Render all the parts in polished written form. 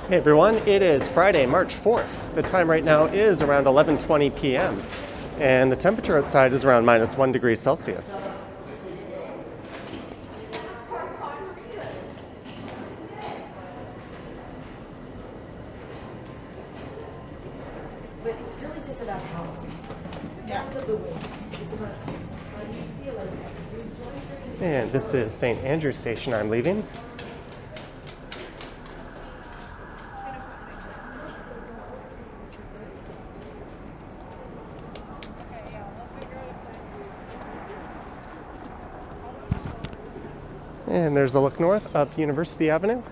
Hey everyone, it is Friday, March 4th. The time right now is around 11:20 p.m. and the temperature outside is around -1 degree Celsius. But it's really just about health. Absolutely. It's about how you feel and your joints are. And this is St. Andrew Station I'm leaving. And there's a look north up University Avenue.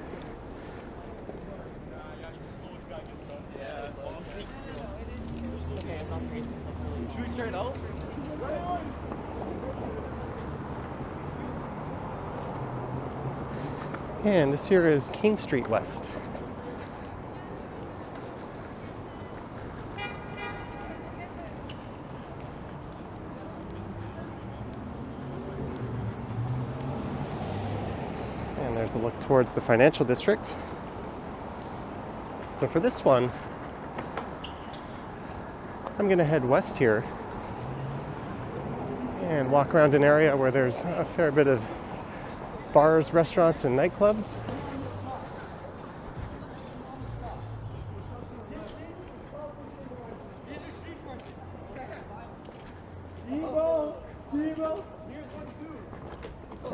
And this here is King Street West. And there's a look towards the financial district. So for this one, I'm going to head west here and walk around an area where there's a fair bit of bars, restaurants, and nightclubs.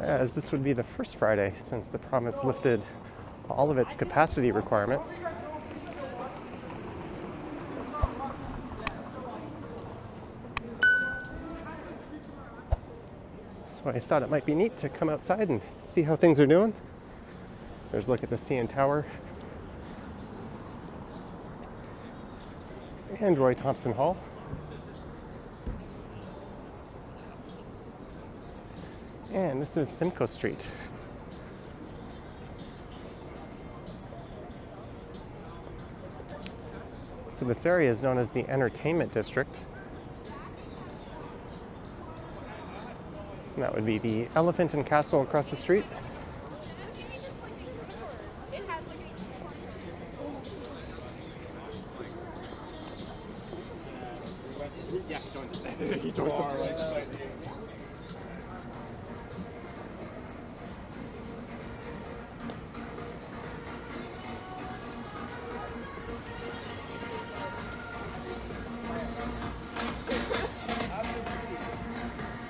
As this would be the first Friday since the province lifted all of its capacity requirements. So I thought it might be neat to come outside and see how things are doing. There's a look at the CN Tower and Roy Thompson Hall. And this is Simcoe Street. So this area is known as the Entertainment District. And that would be the Elephant and Castle across the street.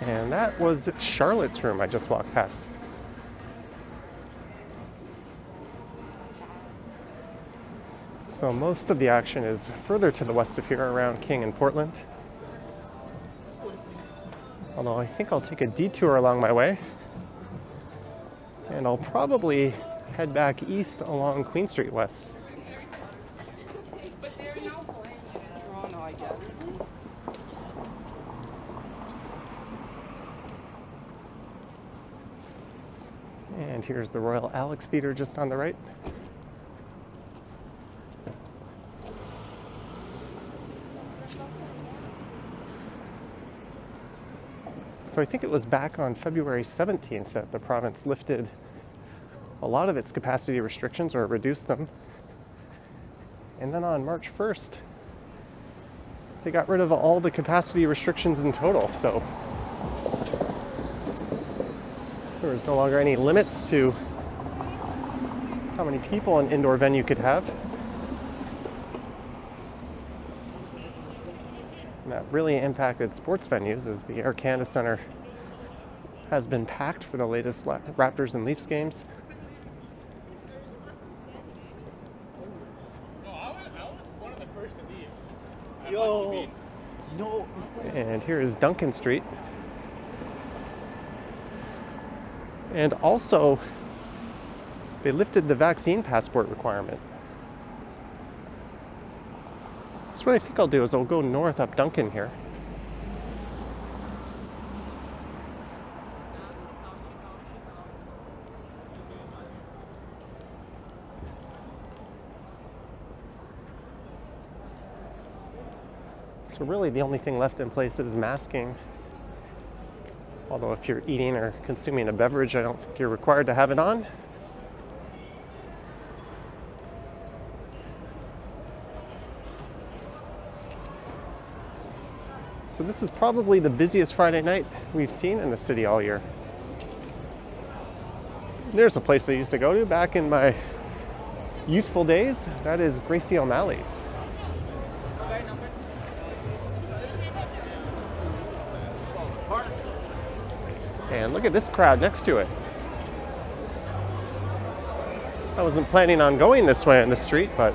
And that was Charlotte's room I just walked past. So most of the action is further to the west of here around King and Portland. Although I think I'll take a detour along my way. And I'll probably head back east along Queen Street West. And here's the Royal Alex Theatre just on the right. So I think it was back on February 17th that the province lifted a lot of its capacity restrictions or reduced them. And then on March 1st, they got rid of all the capacity restrictions in total. So there was no longer any limits to how many people an indoor venue could have. And that really impacted sports venues as the Air Canada Centre has been packed for the latest Raptors and Leafs games. And here is Duncan Street. And also, they lifted the vaccine passport requirement. So what I think I'll do is I'll go north up Duncan here. So really the only thing left in place is masking. Although if you're eating or consuming a beverage, I don't think you're required to have it on. So this is probably the busiest Friday night we've seen in the city all year. There's a place I used to go to back in my youthful days. That is Gracie O'Malley's. And look at this crowd next to it. I wasn't planning on going this way on the street, but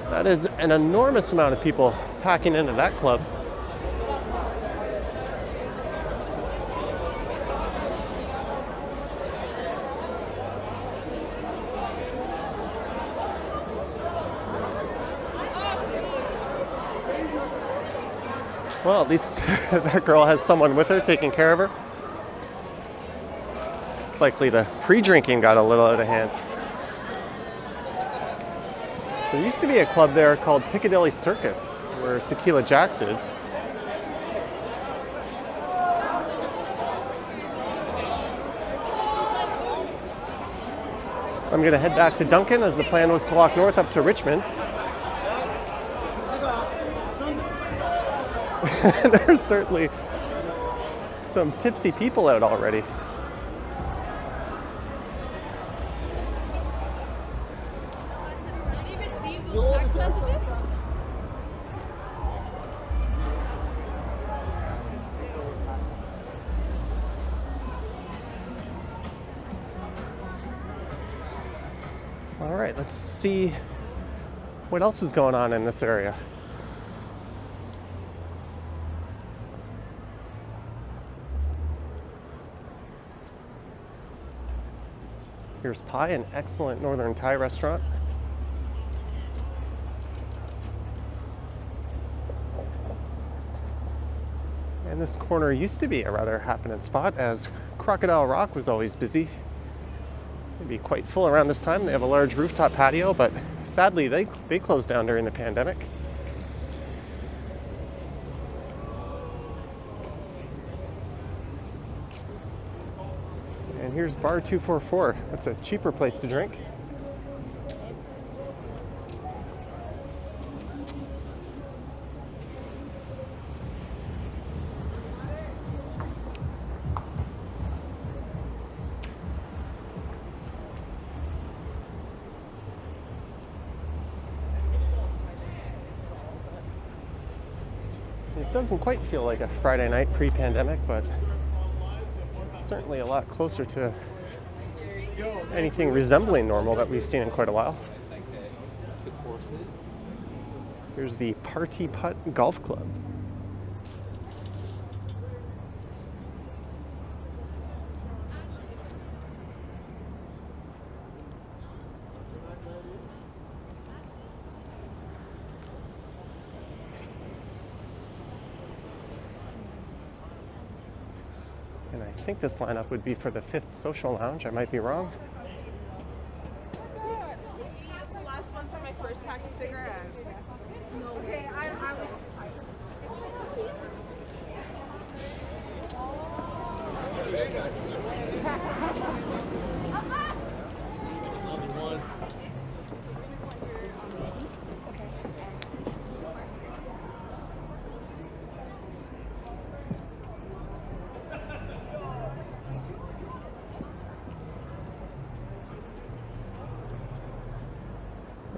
that is an enormous amount of people packing into that club. Well, at least that girl has someone with her taking care of her. It's likely the pre-drinking got a little out of hand. There used to be a club there called Piccadilly Circus, where Tequila Jack's is. I'm going to head back to Duncan, as the plan was to walk north up to Richmond. There's certainly some tipsy people out already. Text messages? All right, let's see what else is going on in this area. Here's Pie, an excellent northern Thai restaurant. And this corner used to be a rather happening spot, as Crocodile Rock was always busy. It'd be quite full around this time. They have a large rooftop patio, but sadly they closed down during the pandemic. And here's Bar 244. That's a cheaper place to drink. It doesn't quite feel like a Friday night pre-pandemic, but it's certainly a lot closer to anything resembling normal that we've seen in quite a while. Here's the Party Putt Golf Club. And I think this lineup would be for the 5th Social Lounge. I might be wrong. That's the last one for my first pack of cigarettes. Okay, I would.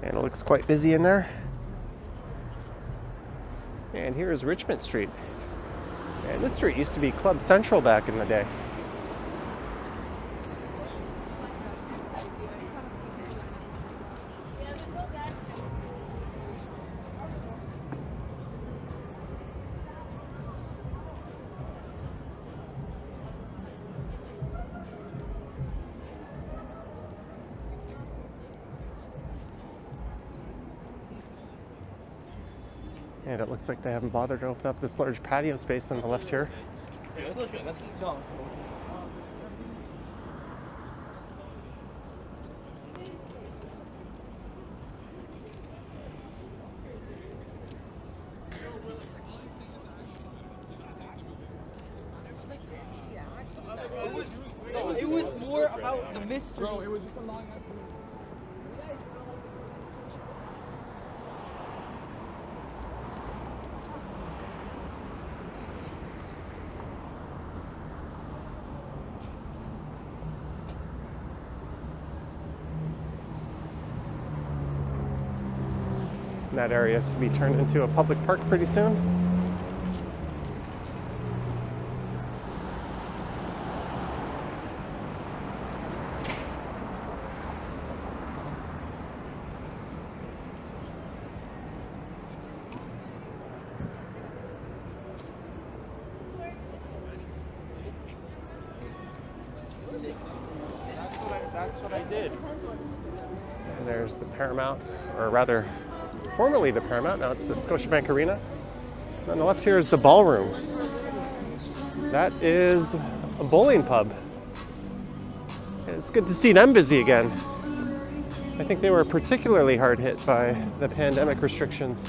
And it looks quite busy in there. And here is Richmond Street. And this street used to be Club Central back in the day. And it looks like they haven't bothered to open up this large patio space on the left here. It was more about the mystery. Bro, it was just a long And that area is to be turned into a public park pretty soon. That's what I did. And there's the Paramount, or rather, formerly the Paramount, now it's the Scotiabank Arena. And on the left here is the Ballroom. That is a bowling pub. And it's good to see them busy again. I think they were particularly hard hit by the pandemic restrictions.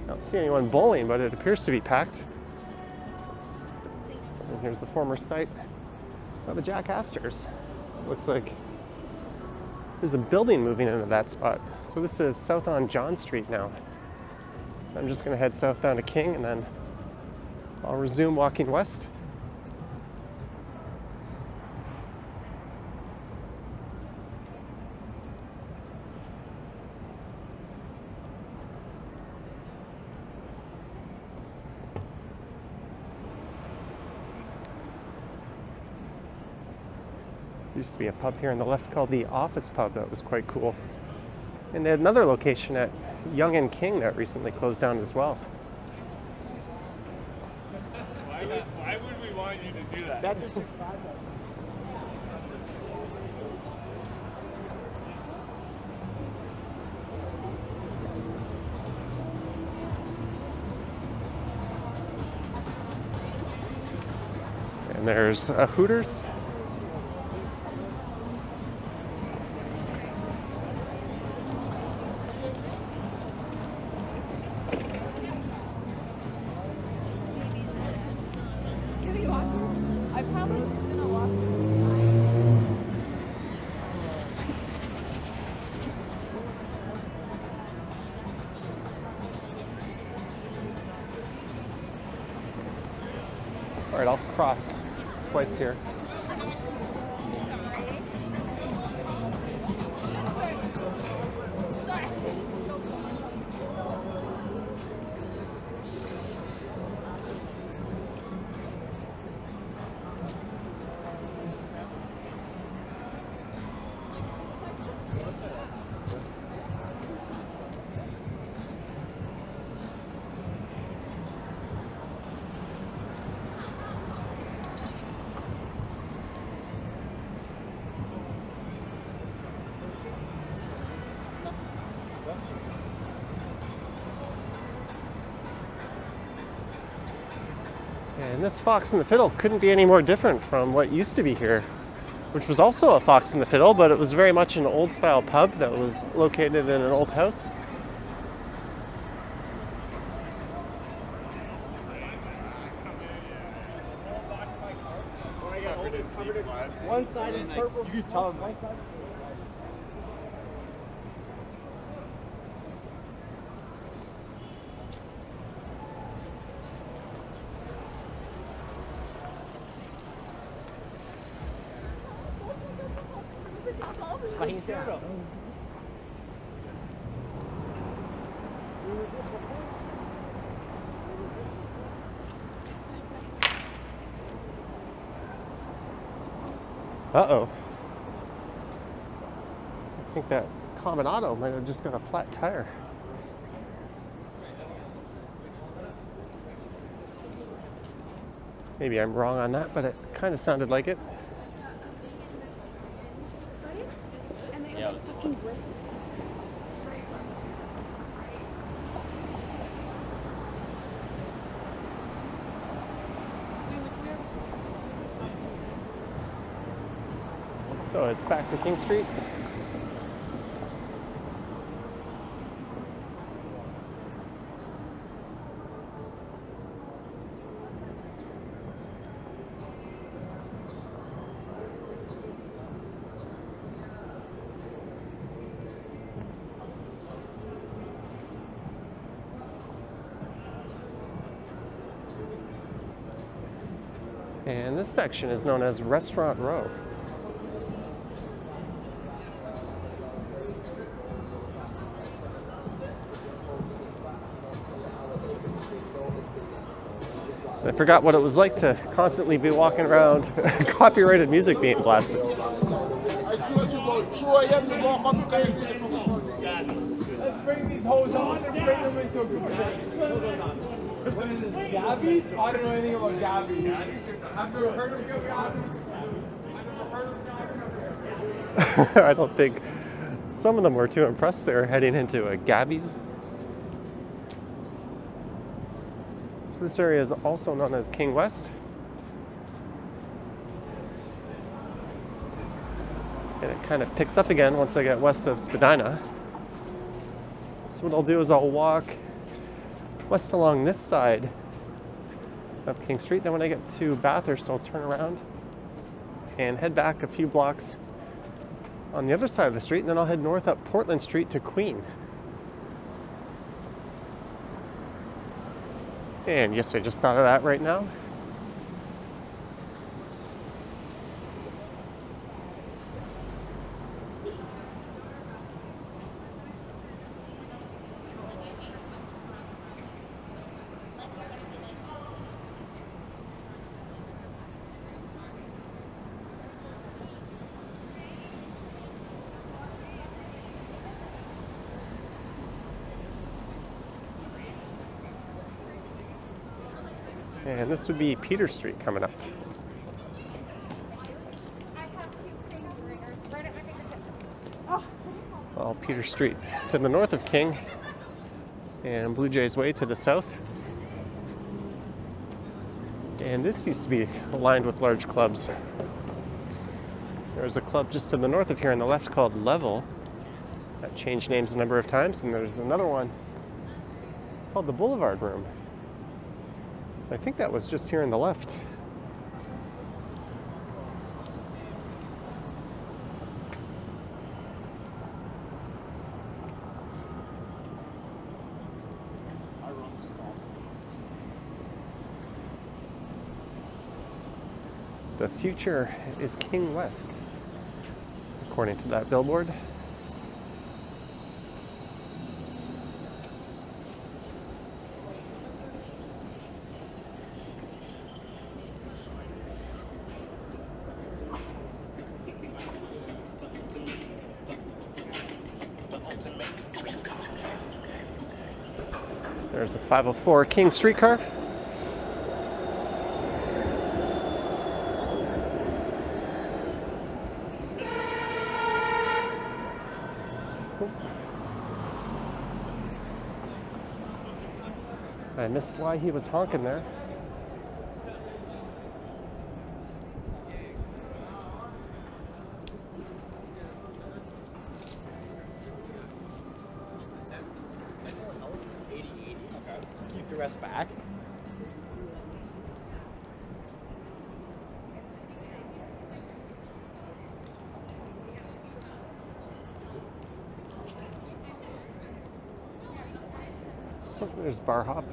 I don't see anyone bowling, but it appears to be packed. And here's the former site of a Jack Astor's. Looks like there's a building moving into that spot. So this is south on John Street now. I'm just gonna head south down to King and then I'll resume walking west. Used to be a pub here on the left called the Office Pub that was quite cool. And they had another location at Yonge and King that recently closed down as well. Why would we want you to do that? That just expired. And there's a Hooters. I probably was gonna walk. All right, I'll cross twice here. And this Fox and the Fiddle couldn't be any more different from what used to be here, which was also a Fox and the Fiddle, but it was very much an old style pub that was located in an old house. One side is purple. You can tell them. Right side. Uh-oh. I think that Combinato might have just got a flat tire. Maybe I'm wrong on that, but it kind of sounded like it. So it's back to King Street. And this section is known as Restaurant Row. I forgot what it was like to constantly be walking around, copyrighted music being blasted. Let's bring these hoes on and bring them into a group. What is this, Gabby's? I don't know anything about Gabby's. I've never heard of Gabby's. I don't think some of them were too impressed. They were heading into a Gabby's. So this area is also known as King West. And it kind of picks up again once I get west of Spadina. So what I'll do is I'll walk west along this side of King Street. Then when I get to Bathurst, I'll turn around and head back a few blocks on the other side of the street, and then I'll head north up Portland Street to Queen. And yes, I just thought of that right now. And this would be Peter Street coming up. Well, Peter Street to the north of King, and Blue Jays Way to the south. And this used to be lined with large clubs. There's a club just to the north of here on the left called Level. That changed names a number of times, and there's another one called the Boulevard Room. I think that was just here on the left. The future is King West, according to that billboard. There's a 504 King streetcar. I missed why he was honking there. Keep the rest back. Oh, there's Bar Hop.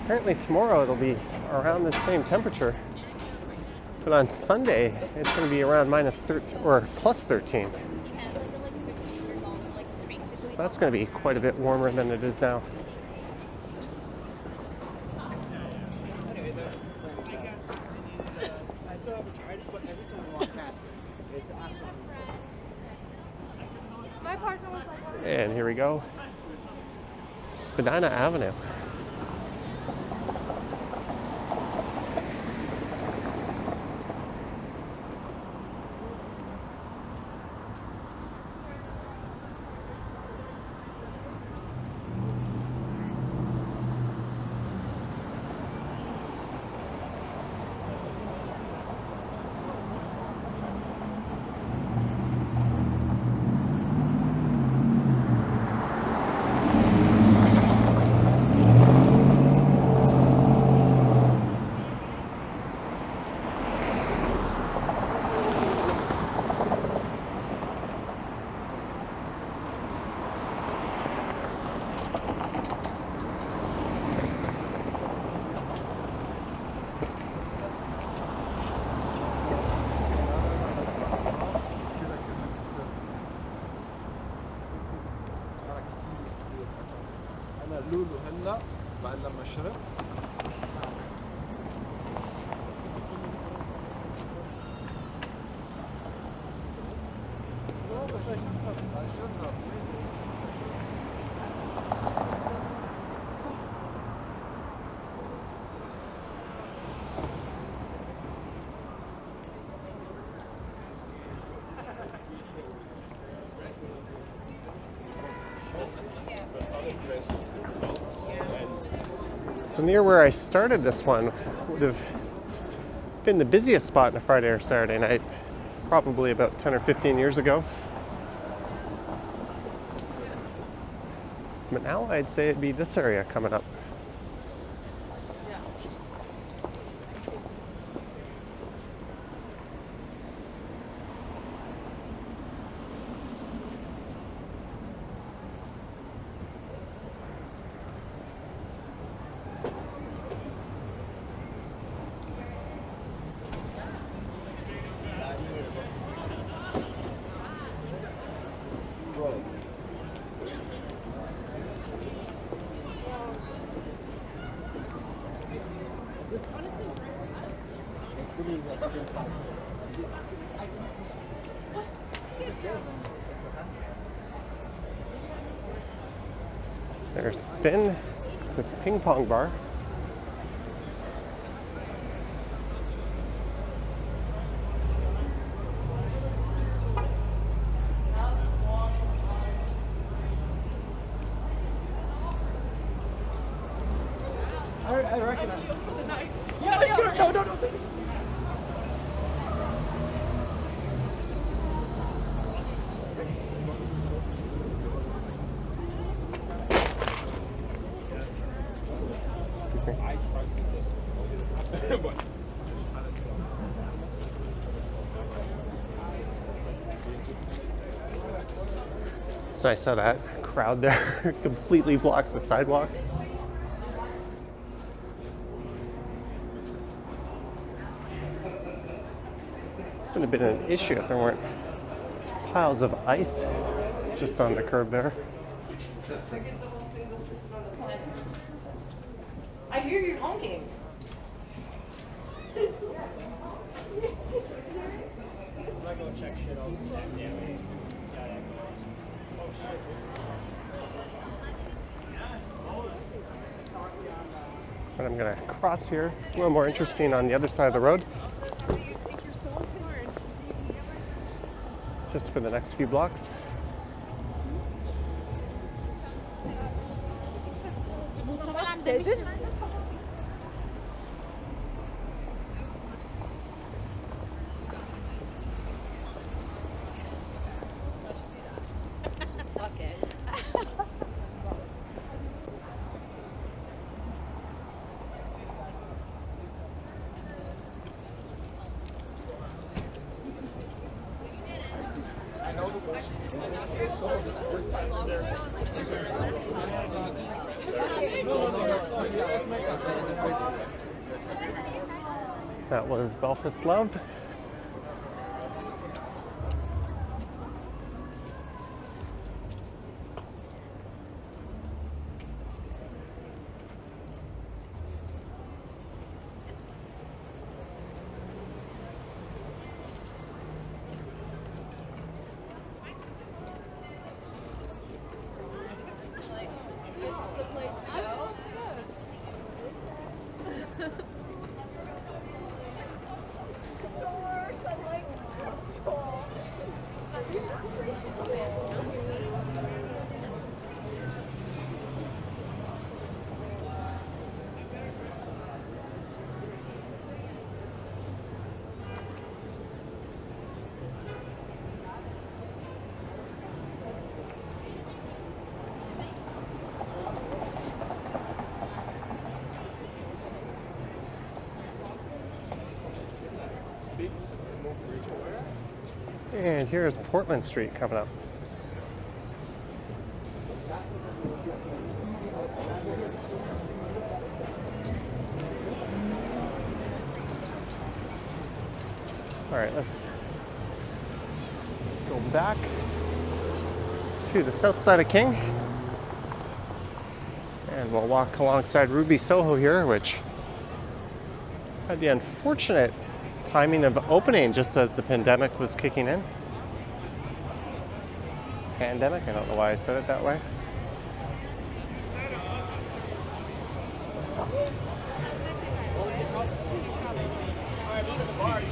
Apparently tomorrow it'll be around the same temperature, but on Sunday it's going to be around minus 13 or plus 13. So that's going to be quite a bit warmer than it is now. Anyways, I was just explaining. I still haven't tried it, but every time I walk past, it's after. My partner was like, And here we go. Spadina Avenue. لما شرب So near where I started this one would have been the busiest spot on a Friday or Saturday night, probably about 10 or 15 years ago. But now I'd say it'd be this area coming up. There's Spin. It's a ping pong bar. I recognize it. Yeah, let's go. No. Excuse me. It's nice how that crowd there completely blocks the sidewalk. Wouldn't have been an issue if there weren't piles of ice just on the curb there. I hear you honking. I go check shit out. But I'm gonna cross here. It's a little more interesting on the other side of the road. Just for the next few blocks. That was Belfast Love. And here's Portland Street coming up. All right, let's go back to the south side of King And we'll walk alongside Ruby Soho here, which had the unfortunate timing of opening just as the pandemic was kicking in. Pandemic? I don't know why I said it that way.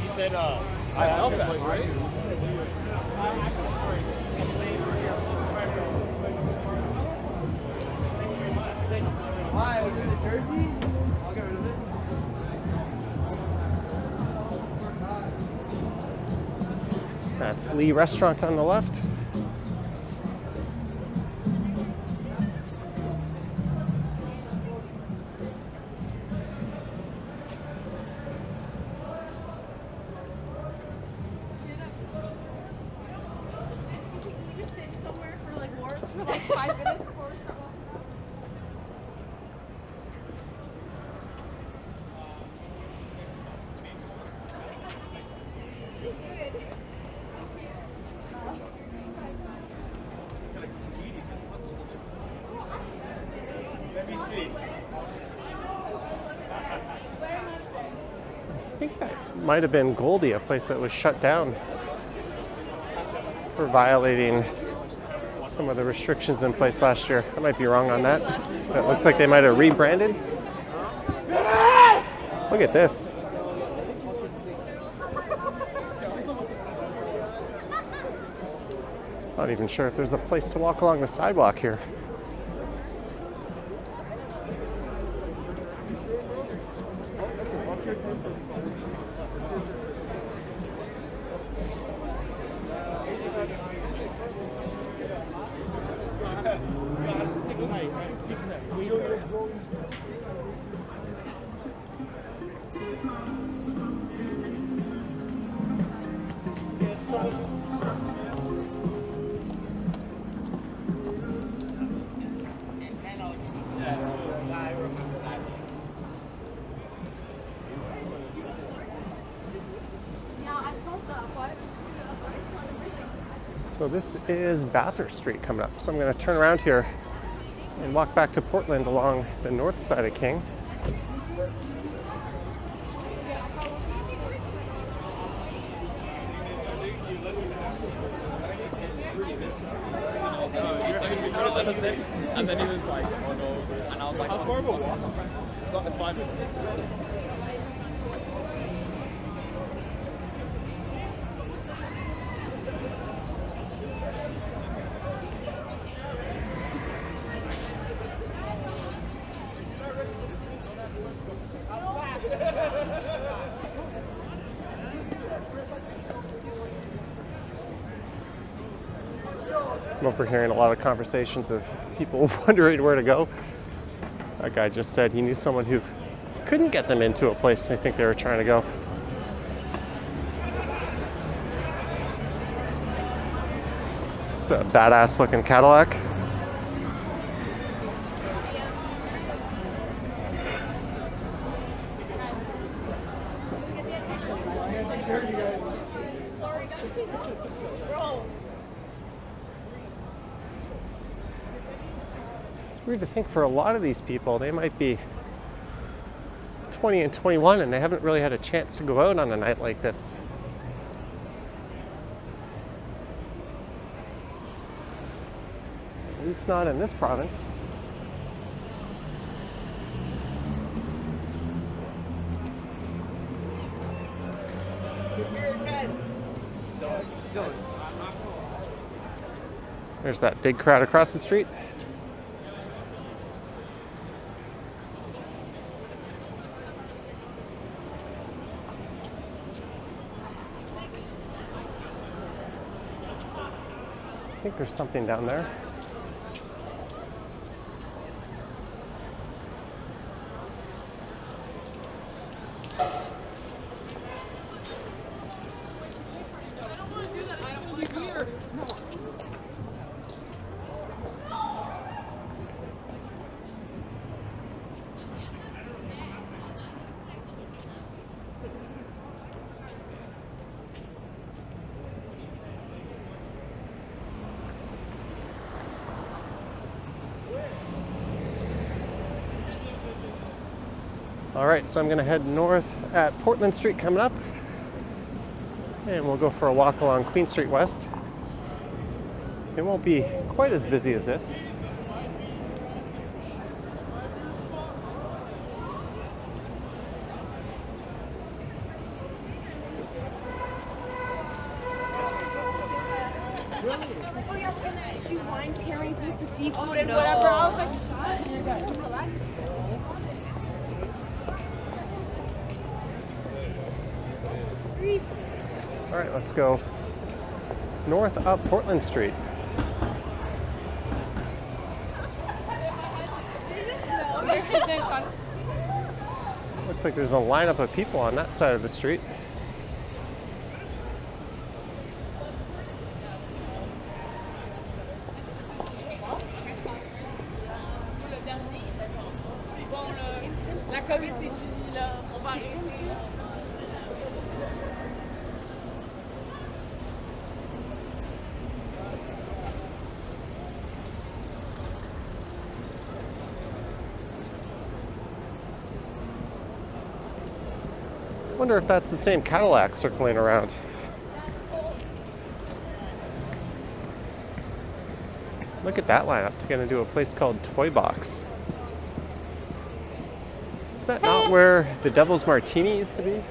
He said, I love that, right? Hi, we're doing the jersey. I'll get rid of it. That's Lee Restaurant on the left. Just sit somewhere for like more for like 5 minutes before we start walking. I think that might have been Goldie, a place that was shut down for violating some of the restrictions in place last year. I might be wrong on that. It looks like they might have rebranded. Look at this. Not even sure if there's a place to walk along the sidewalk here. So this is Bathurst Street coming up. So I'm going to turn around here and walk back to Portland along the north side of King. Let us in, and then he was like, oh no, and I was like, how far of a walk? It's not 5 minutes. I'm overhearing a lot of conversations of people wondering where to go. That guy just said he knew someone who couldn't get them into a place they think they were trying to go. It's a badass looking Cadillac. It's weird to think for a lot of these people, they might be 20 and 21 and they haven't really had a chance to go out on a night like this. At least not in this province. There's that big crowd across the street. I think there's something down there. All right, so I'm gonna head north at Portland Street coming up, and we'll go for a walk along Queen Street West. It won't be quite as busy as this. She wine pairings with the seafood and whatever. I was like, All right, let's go north up Portland Street. Looks like there's a lineup of people on that side of the street. la COVID c'est fini là, on va arrêter. Wonder if that's the same Cadillac circling around. Look at that lineup to get into a place called Toy Box. Is that not where the Devil's Martini used to be?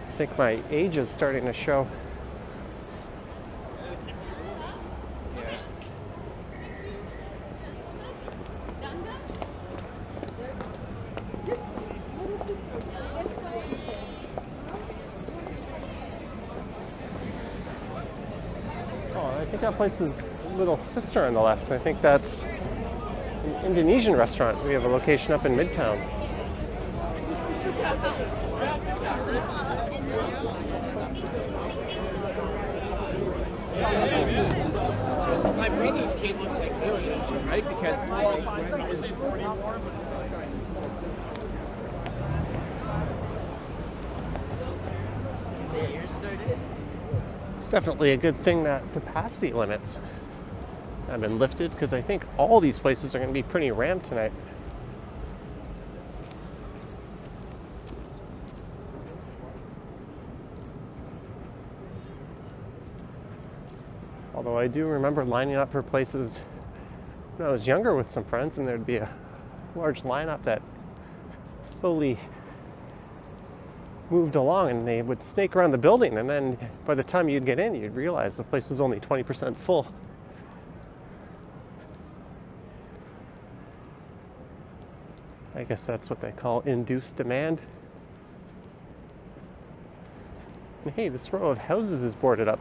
I think my age is starting to show. I think that place is Little Sister on the left. I think that's an Indonesian restaurant. We have a location up in Midtown. My brother's kid looks like millions, right? Because since the year started. It's definitely a good thing that capacity limits have been lifted, because I think all these places are going to be pretty rammed tonight. Although I do remember lining up for places when I was younger with some friends, and there'd be a large lineup that slowly moved along, and they would snake around the building, and then by the time you'd get in, you'd realize the place was only 20% full. I guess that's what they call induced demand. And hey, this row of houses is boarded up.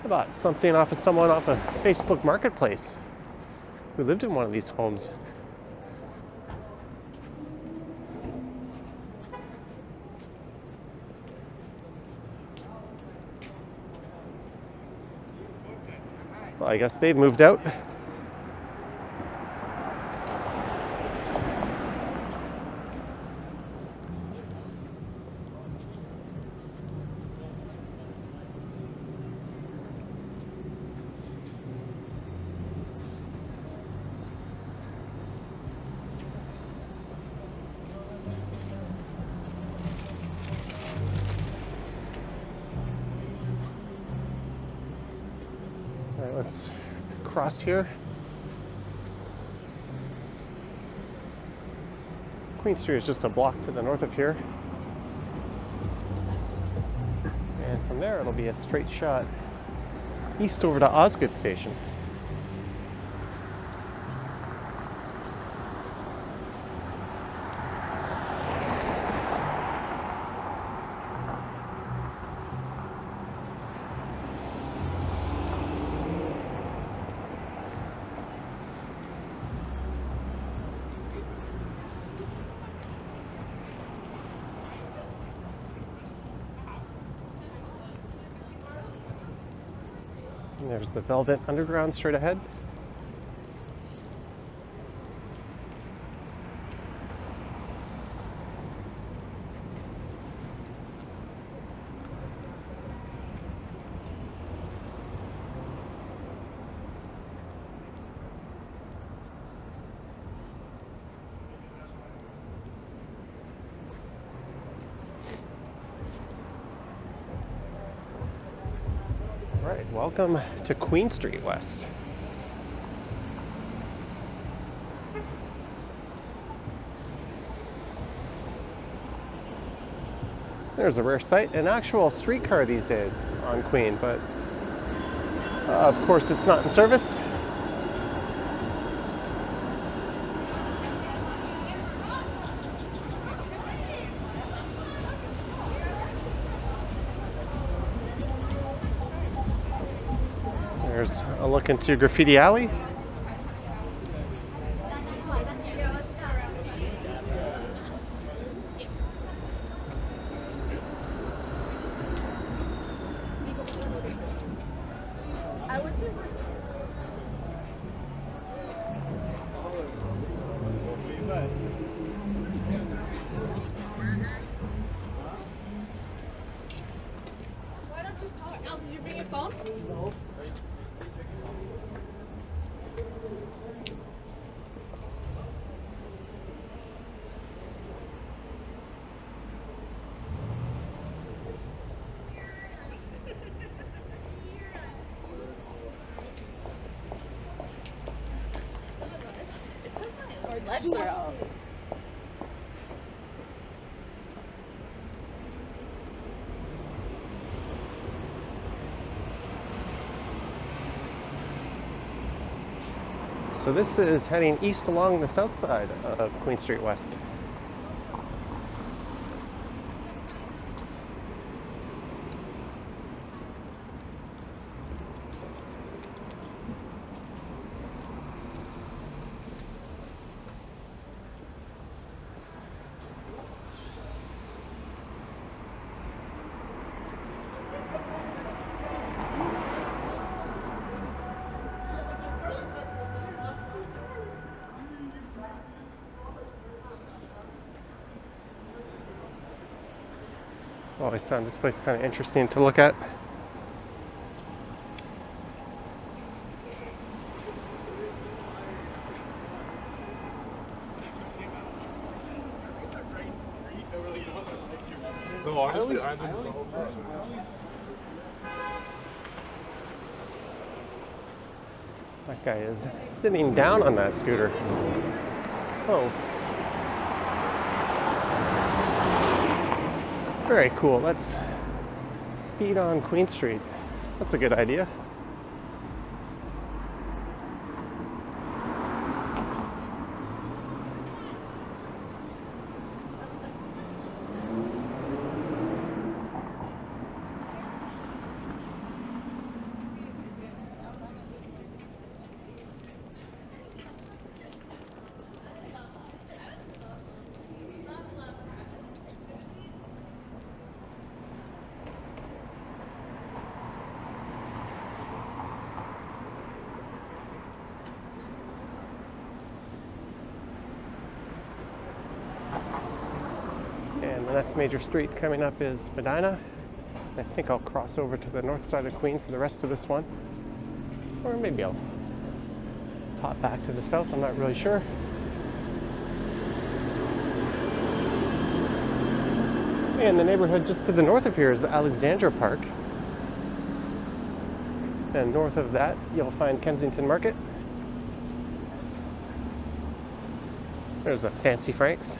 I bought something off of someone off a Facebook Marketplace who lived in one of these homes. Well, I guess they've moved out. All right, let's cross here. Queen Street is just a block to the north of here. And from there, it'll be a straight shot east over to Osgoode Station. And there's the Velvet Underground straight ahead. All right, welcome to Queen Street West. There's a rare sight, an actual streetcar these days on Queen, but of course it's not in service. There's a look into Graffiti Alley. Why don't you call her? Al, did you bring your phone? No. It's because my legs are out. So this is heading east along the south side of Queen Street West. Always found this place kind of interesting to look at. That guy is sitting down on that scooter. Oh. Very cool. Let's speed on Queen Street. That's a good idea. And the next major street coming up is Spadina. I think I'll cross over to the north side of Queen for the rest of this one. Or maybe I'll pop back to the south, I'm not really sure. And the neighborhood just to the north of here is Alexandra Park. And north of that, you'll find Kensington Market. There's a Fancy Frank's.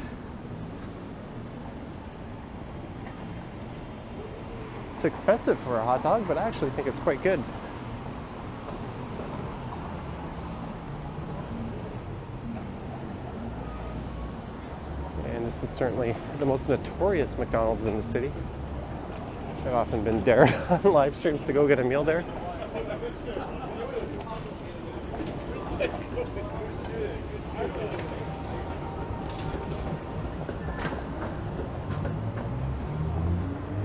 It's expensive for a hot dog, but I actually think it's quite good. And this is certainly the most notorious McDonald's in the city. I've often been dared on live streams to go get a meal there.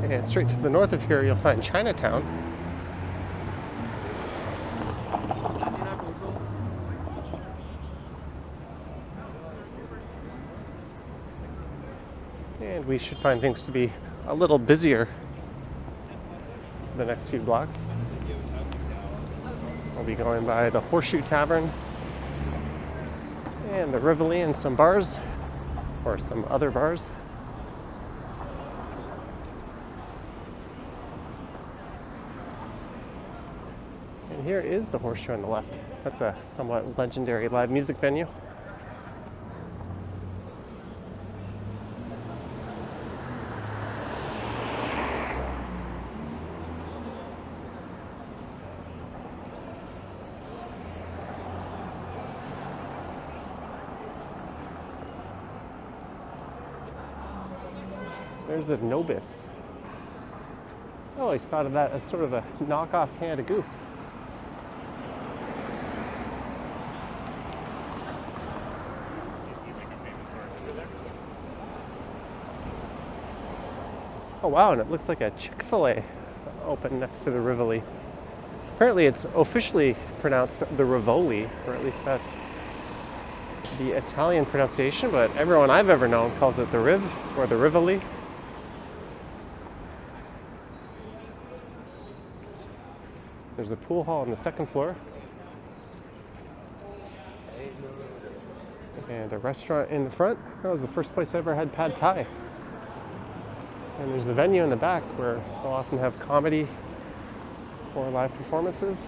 And straight to the north of here, you'll find Chinatown. And we should find things to be a little busier for the next few blocks. We'll be going by the Horseshoe Tavern and the Rivoli and some bars, or some other bars. here is the Horseshoe on the left. That's a somewhat legendary live music venue. There's a Nobis. I always thought of that as sort of a knockoff Canada Goose. Oh wow, and it looks like a Chick-fil-A open next to the Rivoli. Apparently it's officially pronounced the Rivoli, or at least that's the Italian pronunciation, but everyone I've ever known calls it the Riv or the Rivoli. There's a pool hall on the second floor. And a restaurant in the front. That was the first place I ever had pad thai. And there's a venue in the back where they'll often have comedy or live performances.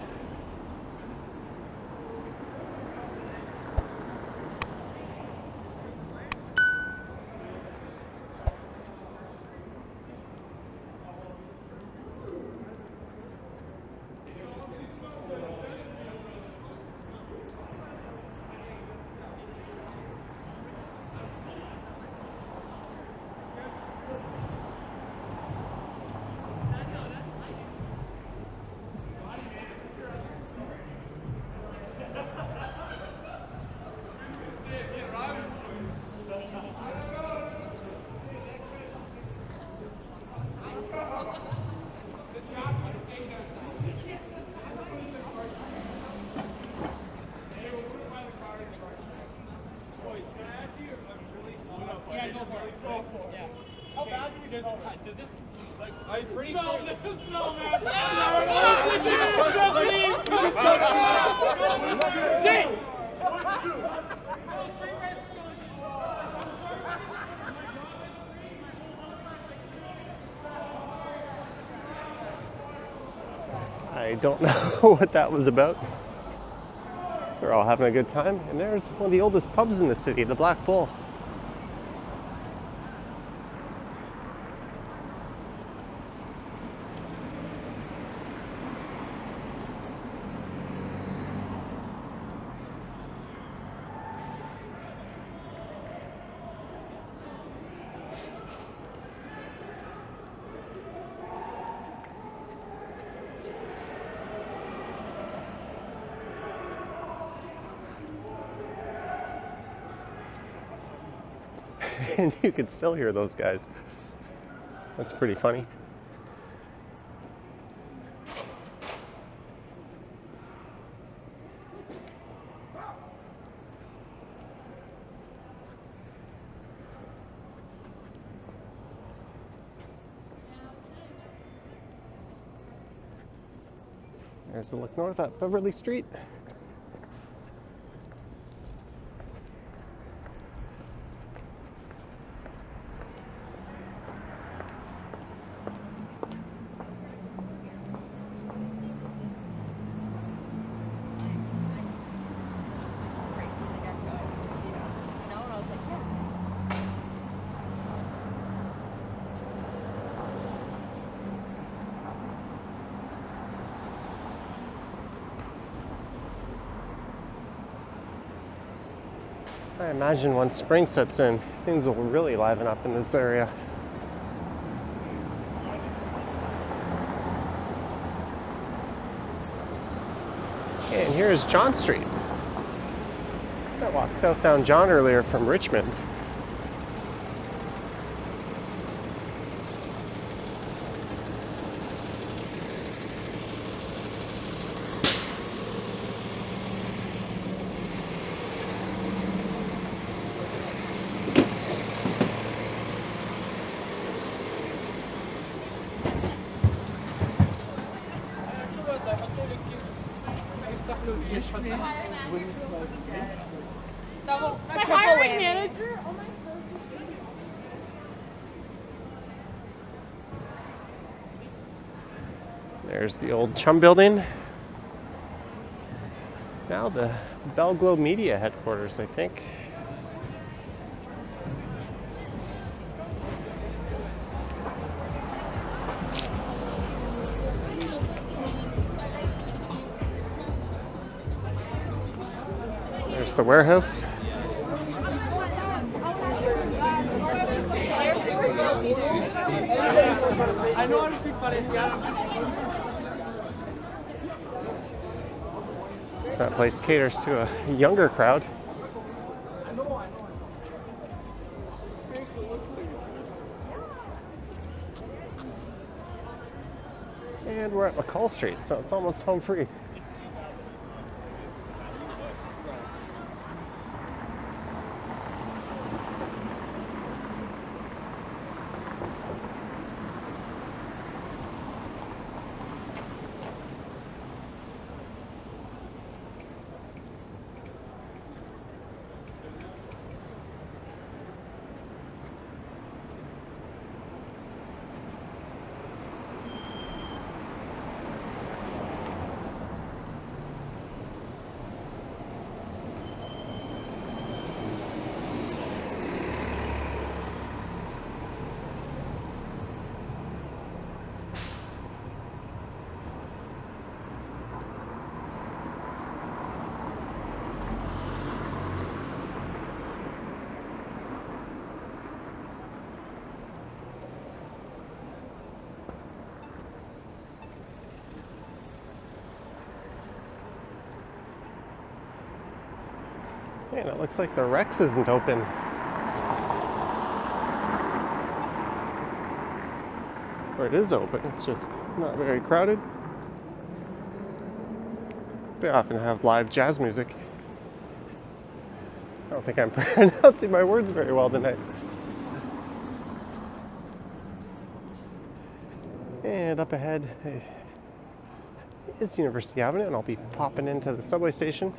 I'm pretty sure. Shit! I don't know what that was about. They're all having a good time. And there's one of the oldest pubs in the city, the Black Bull. And you can still hear those guys. That's pretty funny. There's a look north at Beverly Street. I imagine once spring sets in, things will really liven up in this area. And here's John Street. I walked southbound John earlier from Richmond. My hiring manager. Oh my God. There's the old Chum building. now the Bell Globe Media headquarters, I think. There's the warehouse. I know how to speak Valenciano. That place caters to a younger crowd. And we're at McCall Street, so it's almost home free. And it looks like the Rex isn't open. Or it is open, it's just not very crowded. They often have live jazz music. I don't think I'm pronouncing my words very well tonight. And up ahead is University Avenue, and I'll be popping into the subway station.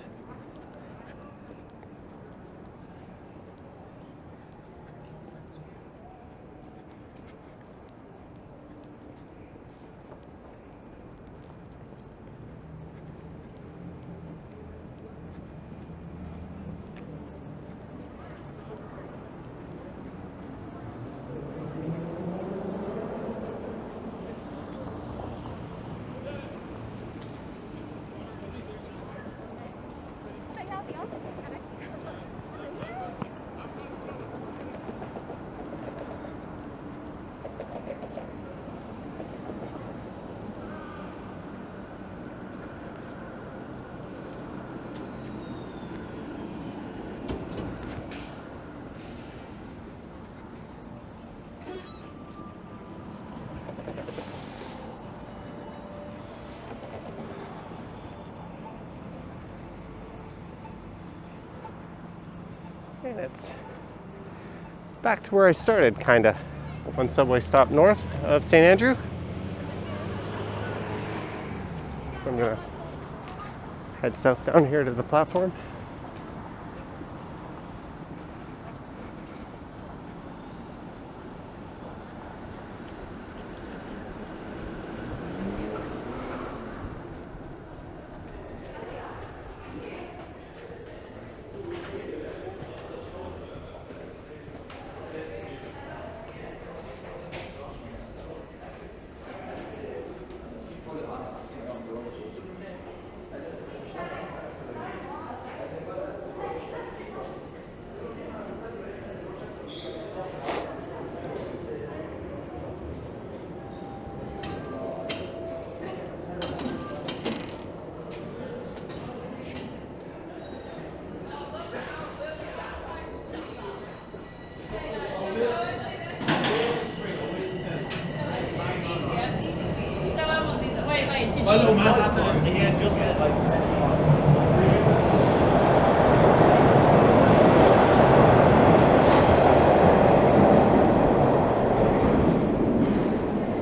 And it's back to where I started, kinda. One subway stop north of St. Andrew. So I'm gonna head south down here to the platform.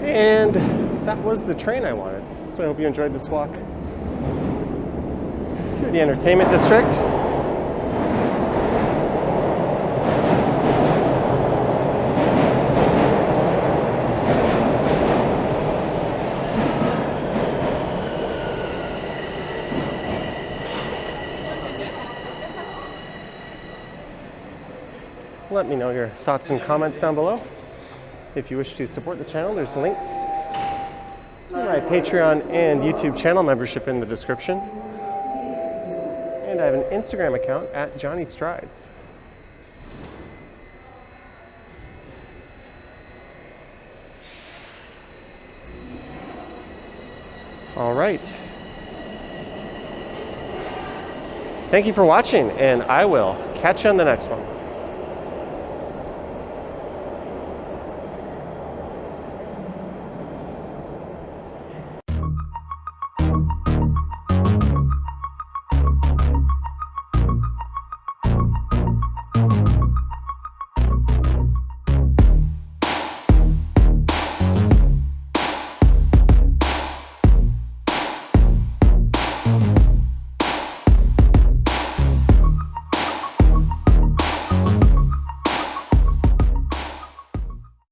And that was the train I wanted. So I hope you enjoyed this walk through the entertainment district. let me know your thoughts and comments down below. If you wish to support the channel, there's links to my Patreon and YouTube channel membership in the description. And I have an Instagram account at Johnny Strides. All right. Thank you for watching, and I will catch you on the next one.